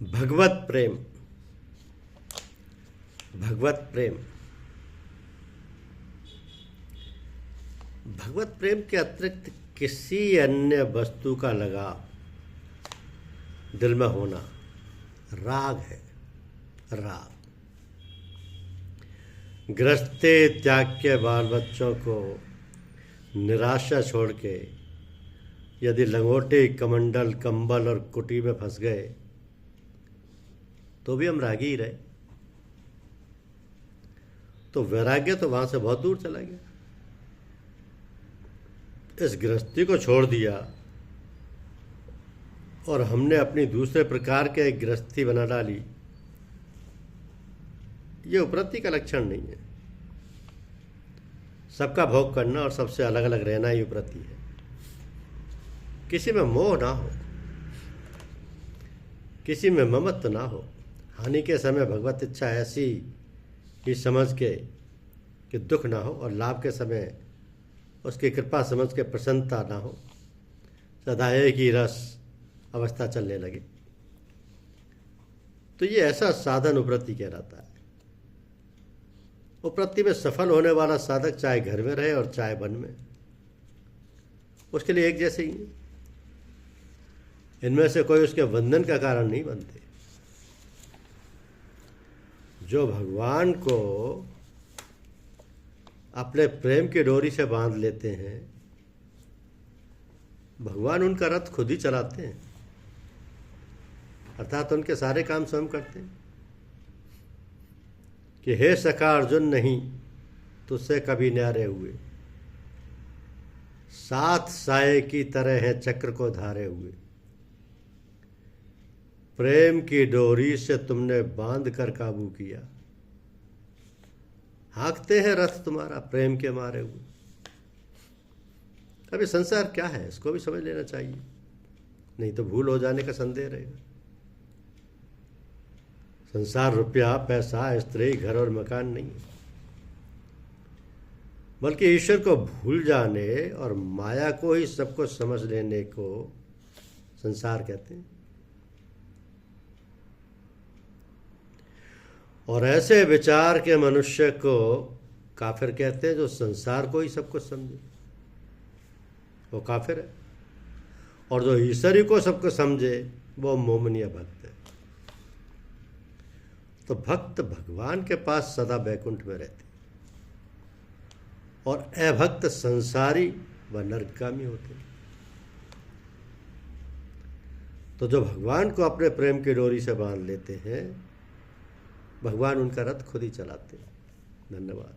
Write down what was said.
भगवत प्रेम। भगवत प्रेम। भगवत प्रेम के अतिरिक्त किसी अन्य वस्तु का लगाव दिल में होना राग है। राग। गृहस्थी त्याग के बाल बच्चों को निराशा छोड़ के यदि लंगोटे कमंडल कंबल और कुटी में फंस गए तो भी हम रागी ही रहे। तो वैराग्य तो वहां से बहुत दूर चला गया। इस गृहस्थी को छोड़ दिया और हमने अपनी दूसरे प्रकार के एक गृहस्थी बना डाली। ये उपरति का लक्षण नहीं है। सबका भोग करना और सबसे अलग अलग रहना ही उपरति है। किसी में मोह ना हो, किसी में ममत्व ना हो। हानि के समय भगवत इच्छा ऐसी ही समझ के कि दुख ना हो, और लाभ के समय उसकी कृपा समझ के प्रसन्नता ना हो। सदा एक ही रस अवस्था चलने लगे तो ये ऐसा साधन उपरति कहलाता है। उपरति में सफल होने वाला साधक चाहे घर में रहे और चाहे वन में, उसके लिए एक जैसे ही। इनमें से कोई उसके बंधन का कारण नहीं बनते। जो भगवान को अपने प्रेम की डोरी से बांध लेते हैं, भगवान उनका रथ खुद ही चलाते हैं, अर्थात उनके सारे काम स्वयं करते हैं। कि हे सखा अर्जुन नहीं तुझसे कभी न्यारे हुए, साथ साए की तरह है चक्र को धारे हुए। प्रेम की डोरी से तुमने बांध कर काबू किया, हाँकते हैं रथ तुम्हारा प्रेम के मारे हुए। अब ये संसार क्या है इसको भी समझ लेना चाहिए, नहीं तो भूल हो जाने का संदेह रहेगा। संसार रुपया पैसा स्त्री घर और मकान नहीं है, बल्कि ईश्वर को भूल जाने और माया को ही सबको समझ लेने को संसार कहते हैं। और ऐसे विचार के मनुष्य को काफिर कहते हैं, जो संसार को ही सब कुछ समझे वो काफिर है, और जो ईश्वरी को सबको समझे वो मोमनीय भक्त है। तो भक्त भगवान के पास सदा बैकुंठ में रहते और अभक्त संसारी व नरकगामी होते। तो जो भगवान को अपने प्रेम की डोरी से बांध लेते हैं, भगवान उनका रथ खुद ही चलाते हैं। धन्यवाद।